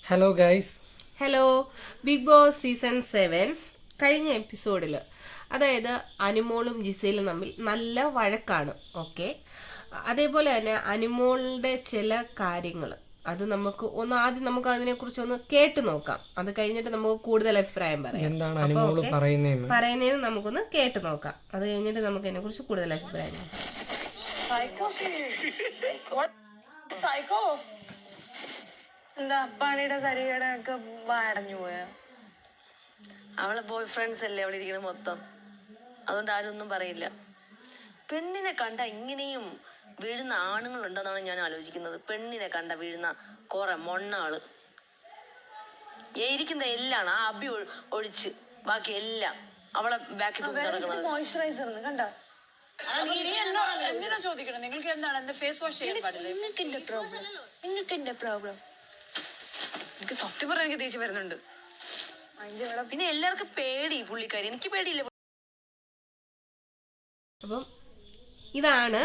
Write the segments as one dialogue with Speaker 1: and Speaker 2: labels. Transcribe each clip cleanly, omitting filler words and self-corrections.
Speaker 1: Hello guys.
Speaker 2: Hello. Bigg Boss season 7 കഴിഞ്ഞ എപ്പിസോഡിൽ അതായത് അനുമോളും ജിസയിലും തമ്മിൽ നല്ല വഴക്കാണ്. ഓക്കെ, അതേപോലെ തന്നെ അനുമോളുടെ ചില കാര്യങ്ങൾ അത് നമുക്ക് ആദ്യം നമുക്ക് അതിനെക്കുറിച്ച് ഒന്ന് കേട്ടു നോക്കാം. അത് കഴിഞ്ഞിട്ട് നമുക്ക് കൂടുതൽ അഭിപ്രായം പറയാം. പറയുന്നതെന്ന് നമുക്കൊന്ന് കേട്ടു നോക്കാം. അത് കഴിഞ്ഞിട്ട് നമുക്ക് അതിനെ കുറിച്ച് കൂടുതൽ അഭിപ്രായം നോക്കാം.
Speaker 3: എന്താ അപ്പാണിയുടെ ശരീരമൊക്കെ അടഞ്ഞു പോയ? അവളെ ബോയ് ഫ്രണ്ട്സ് അല്ലേ അവിടെ ഇരിക്കണ മൊത്തം, അതുകൊണ്ട് ആരൊന്നും പറയില്ല. പെണ്ണിനെ കണ്ട ഇങ്ങനെയും വീഴുന്ന ആണുങ്ങളുണ്ടെന്നാണ് ഞാൻ ആലോചിക്കുന്നത്. പെണ്ണിനെ കണ്ട വീഴുന്ന കുറെ മൊണ്ണാള് ഇരിക്കുന്ന എല്ലാം ആ അബി ഒഴിച്ച് ബാക്കി എല്ലാം അവളെ ബാക്കി മോയ്സ്ചറൈസർ കണ്ടോ?
Speaker 4: എന്തിനാ ചോദിക്കണം? നിങ്ങൾക്ക് എന്താണ് എന്റെ ഫേസ് വാഷ് ചെയ്യാൻ പാടില്ല?
Speaker 3: നിങ്ങൾക്ക് പ്രോബ്ലം. എനിക്ക് സത്യം പറയാൻ എനിക്ക് ദേഷ്യം വരുന്നുണ്ട്. പിന്നെ എല്ലാവർക്കും പേടി പുള്ളിക്കാരി, എനിക്ക് പേടിയില്ല.
Speaker 2: അപ്പം ഇതാണ്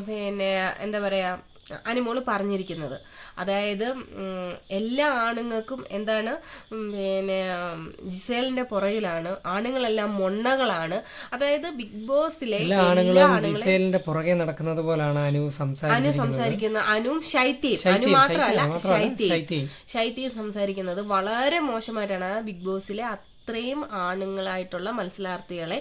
Speaker 2: പിന്നെ എന്താ പറയാ അനുമോള് പറഞ്ഞിരിക്കുന്നത്. അതായത് എല്ലാ ആണുങ്ങൾക്കും എന്താണ് പിന്നെ ജിസേലിന്റെ പുറകിലാണ്, ആണുങ്ങളെല്ലാം മൊണ്ണകളാണ്. അതായത് ബിഗ് ബോസിലെ എല്ലാ ആണുങ്ങളും
Speaker 1: പുറകെ നടക്കുന്നത് പോലാണ് അനു
Speaker 2: സംസാരിക്കുന്നത്. അനുവും ശൈത്യയും, അനു മാത്രമല്ല ശൈത്യയും സംസാരിക്കുന്നത് വളരെ മോശമായിട്ടാണ്. ബിഗ് ബോസിലെ അത്രയും ആണുങ്ങളായിട്ടുള്ള മത്സരാർത്ഥികളെ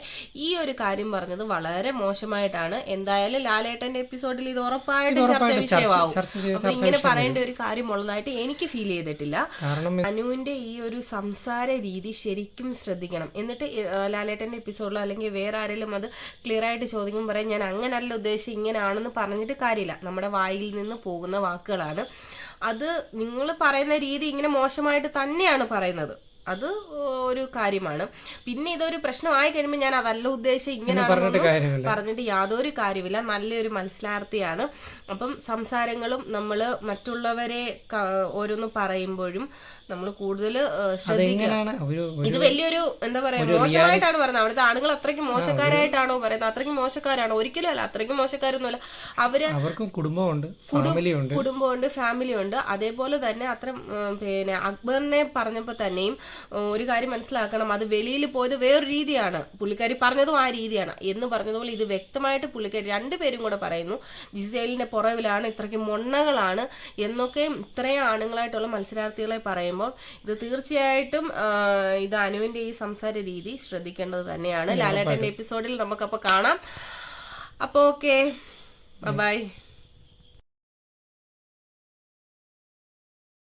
Speaker 2: ഈ ഒരു കാര്യം പറഞ്ഞത് വളരെ മോശമായിട്ടാണ്. എന്തായാലും ലാലേട്ടന്റെ എപ്പിസോഡിൽ ഇത് ഉറപ്പായിട്ടും ചർച്ച വിഷയമാവും. അപ്പൊ ഇങ്ങനെ പറയേണ്ട ഒരു കാര്യം ഉള്ളതായിട്ട് എനിക്ക് ഫീൽ ചെയ്തിട്ടില്ല. അനുവിന്റെ ഈ ഒരു സംസാര രീതി ശരിക്കും ശ്രദ്ധിക്കണം. എന്നിട്ട് ലാലേട്ടന്റെ എപ്പിസോഡിലോ അല്ലെങ്കിൽ വേറെ ആരെങ്കിലും അത് ക്ലിയർ ആയിട്ട് ചോദിക്കുമ്പോൾ പറയാം, ഞാൻ അങ്ങനല്ല ഉദ്ദേശിച്ച് ഇങ്ങനെയാണെന്ന് പറഞ്ഞിട്ട് കാര്യമില്ല. നമ്മുടെ വായിൽ നിന്ന് പോകുന്ന വാക്കുകളാണ് അത്. നിങ്ങൾ പറയുന്ന രീതി ഇങ്ങനെ മോശമായിട്ട് തന്നെയാണ് പറയുന്നത്. അത് ഒരു കാര്യമാണ്. പിന്നെ ഇതൊരു പ്രശ്നമായി കഴിയുമ്പോൾ ഞാൻ അതല്ല ഉദ്ദേശിച്ച് ഇങ്ങനെയാണെന്ന് പറഞ്ഞിട്ട് യാതൊരു കാര്യമില്ല. നല്ലൊരു മത്സരാർത്ഥിയാണ്. അപ്പം സംസാരങ്ങളും നമ്മൾ മറ്റുള്ളവരെ ഓരോന്ന് പറയുമ്പോഴും നമ്മൾ കൂടുതൽ ശ്രദ്ധിക്കണം. ഇത് വലിയൊരു എന്താ പറയാ മോശമായിട്ടാണ് പറയുന്നത്. അവിടുത്തെ ആണുങ്ങൾ അത്രയ്ക്ക് മോശക്കാരായിട്ടാണോ പറയുന്നത്? അത്രയ്ക്ക് മോശക്കാരാണോ? ഒരിക്കലും അല്ല, അത്രയ്ക്ക് മോശക്കാരൊന്നുമല്ല. അവർക്കും കുടുംബമുണ്ട്, ഫാമിലി ഉണ്ട്. അതേപോലെ തന്നെ അത്ര പിന്നെ അക്ബറിനെ പറഞ്ഞപ്പോ തന്നെയും ഒരു കാര്യം മനസ്സിലാക്കണം, അത് വെളിയിൽ പോയത് വേറൊരു രീതിയാണ്, പുള്ളിക്കാരി പറഞ്ഞതും ആ രീതിയാണ് എന്ന് പറഞ്ഞതുപോലെ ഇത് വ്യക്തമായിട്ട് പുള്ളിക്കാരി രണ്ടുപേരും കൂടെ പറയുന്നു ജിസേലിന്റെ പുറവിലാണ്, ഇത്രയ്ക്ക് മൊണ്ണകളാണ് എന്നൊക്കെ ഇത്രയും ആണുങ്ങളായിട്ടുള്ള മത്സരാർത്ഥികളെ പറയുമ്പോൾ ഇത് തീർച്ചയായിട്ടും ഇത് അനുവിന്റെ ഈ സംസാര രീതി ശ്രദ്ധിക്കേണ്ടത് തന്നെയാണ്. ലാലേട്ടന്റെ എപ്പിസോഡിൽ നമുക്കപ്പോ കാണാം. അപ്പൊ ഓക്കെ, ബൈ.